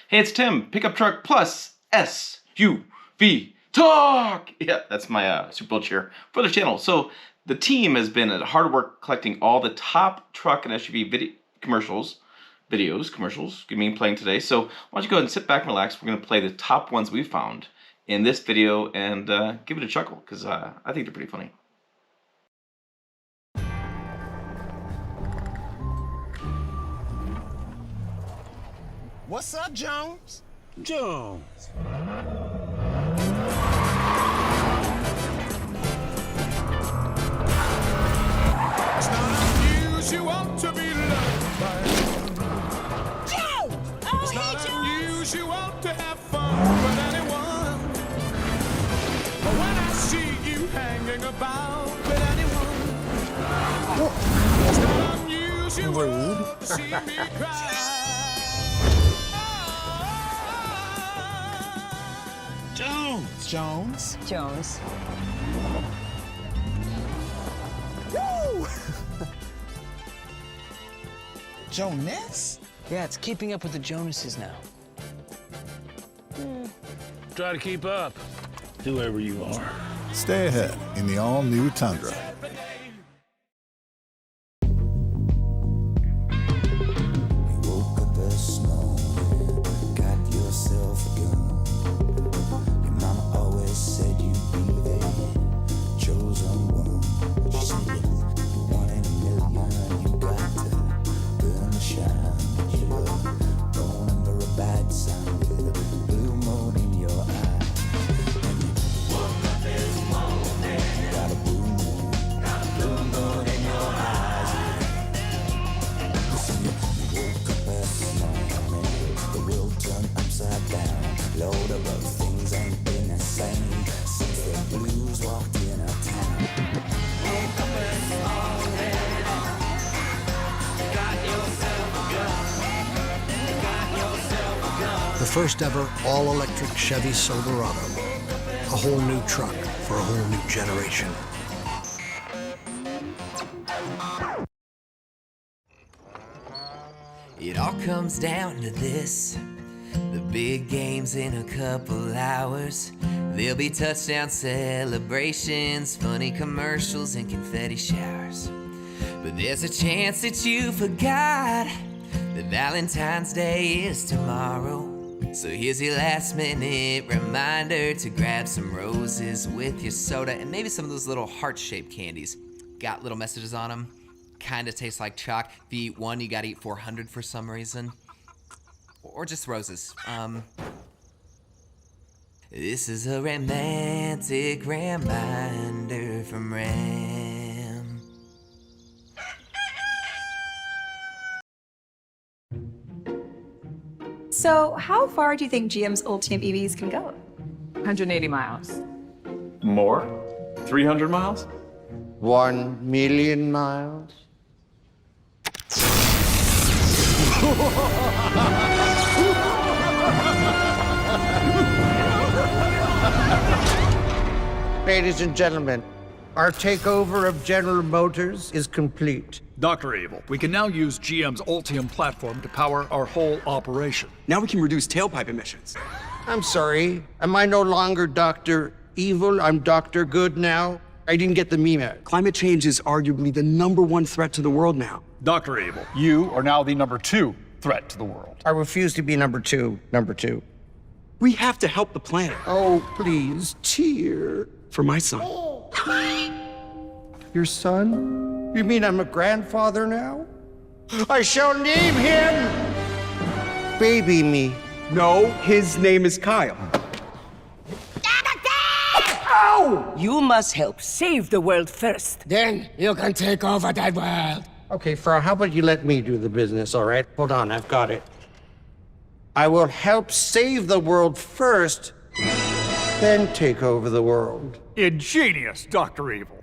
Hey, it's Tim, Pickup Truck Plus SUV Talk! Yeah, that's my Super Bowl cheer for the channel. So, the team has been at hard work collecting all the top truck and SUV commercials, playing today. So, why don't you go ahead and sit back and relax. We're going to play the top ones we found in this video and give it a chuckle, because I think they're pretty funny. What's up, Jones? Jones. It's not unusual to be loved by anyone. Jones! It's not unusual to have fun with anyone. But when I see you hanging about with anyone, it's not unusual to see me cry. Jones. Jones. Woo! Jonas? Yeah, it's keeping up with the Jonases now. Try to keep up, whoever you are. Stay ahead in the all-new Tundra. Woke up this morning, got yourself a gun. Your mama always said you'd be the chosen one. She said you're 1 in a million, you got to burn the shine. But you were born under a bad sign with a blue moon in your eye. And you woke up this morning, you got a blue moon in your eyes. Listen, you woke up this morning, the world turned upside down. Lord, about things ain't been the same since the blues walked in our town. Woke up this morning, got yourself a gun. Got yourself a gun. The first ever all-electric Chevy Silverado. A whole new truck for a whole new generation. It all comes down to this. The big game's in a couple hours. There'll be touchdown celebrations, funny commercials, and confetti showers. But there's a chance that you forgot that Valentine's Day is tomorrow. So here's your last minute reminder to grab some roses with your soda and maybe some of those little heart-shaped candies. Got little messages on them. Kinda tastes like chalk. If you eat one, you gotta eat 400 for some reason. Or just roses. This is a romantic reminder from Ram. So, how far do you think GM's Ultium EVs can go? 180 miles. More? 300 miles? 1 million miles? Ladies and gentlemen, our takeover of General Motors is complete. Dr. Evil, we can now use GM's Ultium platform to power our whole operation. Now we can reduce tailpipe emissions. I'm sorry, am I no longer Dr. Evil? I'm Dr. Good now? I didn't get the meme. Climate change is arguably the #1 threat to the world now. Dr. Evil, you are now the #2 threat to the world. I refuse to be number two. We have to help the planet. Oh, please, cheer. For my son. Your son? You mean I'm a grandfather now? I shall name him Baby Me. No, his name is Kyle. You must help save the world first. Then you can take over that world. Okay, Frau, how about you let me do the business, all right? Hold on, I've got it. I will help save the world first, then take over the world. Ingenious, Dr. Evil.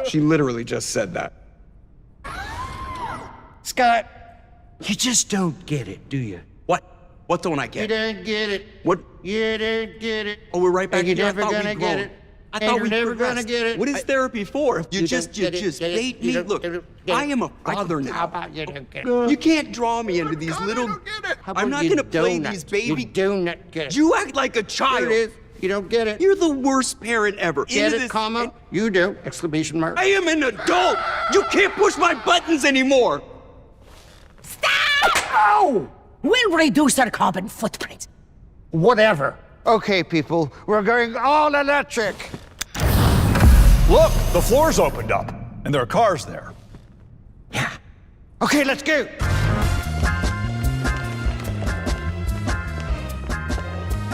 She literally just said that. Scott, you just don't get it, do you? What? What don't I You get? don't get it. What? You don't get it. Oh, we're right back And you're here. never I thought gonna we'd get grown. it. I And thought you're we never gonna progressed. get it. What is therapy for? You just don't get it, bait you me. don't Look, get it. I am a father How now. about you don't get it? You can't draw me into these little. How I'm about not you gonna play don't these not- baby. You do not get it. You act like a Here child. it is. You don't get it. You're the worst parent ever. Get Into it, this- comma? You do! Exclamation mark. I am an adult. You can't push my buttons anymore. Ow! We'll reduce our carbon footprint. Whatever. Okay, people, we're going all electric. Look, the floor's opened up, and there are cars there. Yeah. Okay, let's go.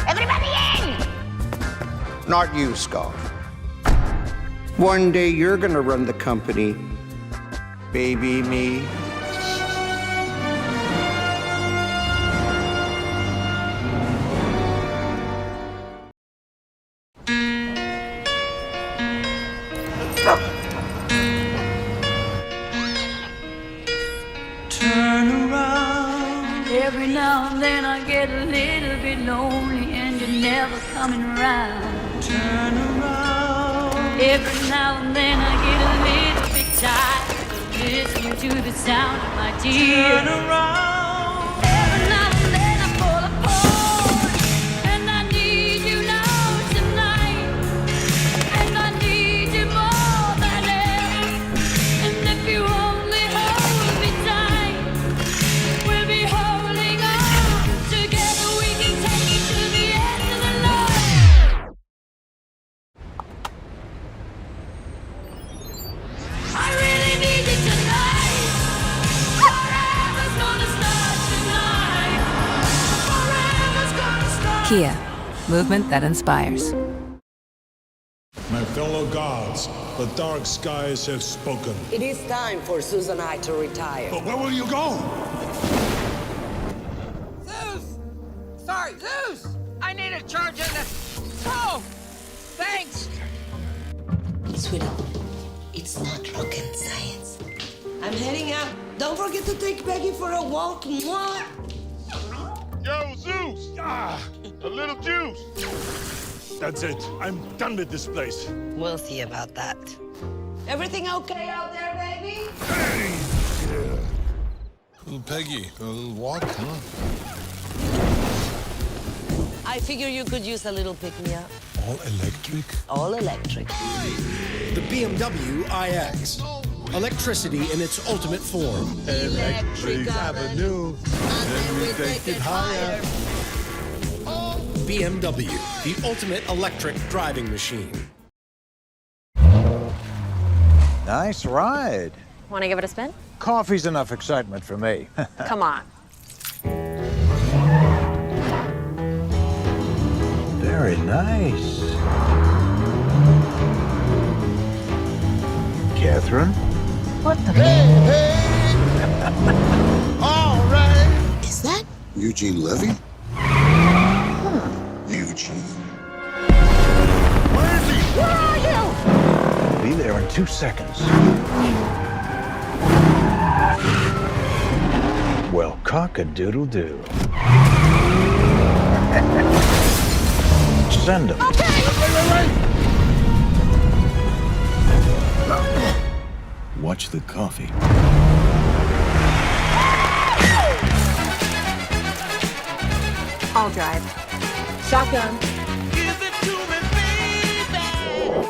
Everybody in! Not you, Scott. One day you're gonna run the company. Baby me. Turn around. Every now and then I get a little bit lonely and you're never coming around. Turn around. Every now and then I get a little bit tired of listening to the sound of my tears. Turn around. Every now and then I fall apart, and I need you now tonight, and I need you more than ever. And if you only hold me tight, we'll be holding on together. We can take it to the end of the night. I really need you tonight. Forever's gonna start tonight. Forever's gonna start. Kia, movement that inspires. My fellow gods, the dark skies have spoken. It is time for Susan and I to retire. But where will you go? Zeus! Sorry, Zeus! I need a charge in the... Oh! Thanks! Sweetie, it's not rocket science. I'm heading out. Don't forget to take Peggy for a walk. Mwah! Yo, Zeus! Ah, a little juice. That's it. I'm done with this place. We'll see about that. Everything okay out there, baby? Little Peggy, a little walk, huh? I figure you could use a little pick-me-up. All electric? All electric. The BMW iX. Electricity in its ultimate form. Electric Avenue. And we take it higher. BMW, the ultimate electric driving machine. Nice ride. Want to give it a spin? Coffee's enough excitement for me. Come on. Very nice. Catherine? What the? All right. Is that? Eugene Levy? Eugene. Where is he? Where are you? Be there in 2 seconds. Well, cock-a-doodle-doo. Send him. Okay, wait. Watch the coffee. I'll drive. Shotgun. Give it to me, baby.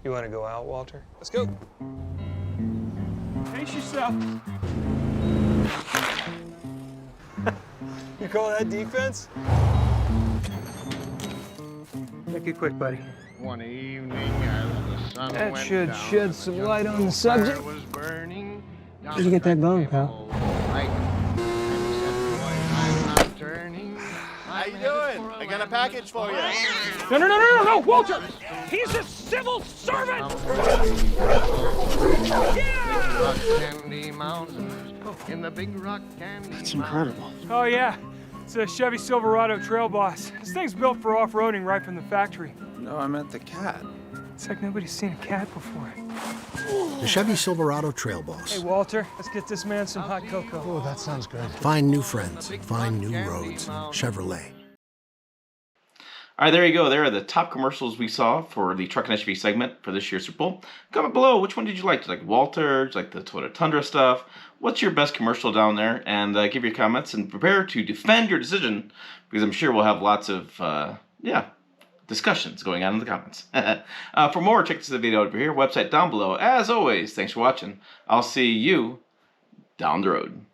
You want to go out, Walter? Let's go. Pace yourself. You call that defense? Make it quick, buddy. One evening as the sun That went should down shed and the some jungle light on the fire subject. was burning, Where'd you get that bone, pal? How you doing? I got a package for you. No, Walter! He's a civil servant! Candy Mountains, in the big rock candy. That's incredible. Oh, yeah. It's a Chevy Silverado Trail Boss. This thing's built for off-roading right from the factory. No, I meant the cat. It's like nobody's seen a cat before. The Chevy Silverado Trail Boss. Hey, Walter, let's get this man some hot cocoa. Oh, that sounds good. Find new friends, find new roads. Chevrolet. All right, there you go. There are the top commercials we saw for the truck and SUV segment for this year's Super Bowl. Comment below, which one did you like? Did you like Walter? Did you like the Toyota Tundra stuff? What's your best commercial down there? And give your comments and prepare to defend your decision, because I'm sure we'll have lots of, discussions going on in the comments. For more, check this video over here, website down below. As always, thanks for watching. I'll see you down the road.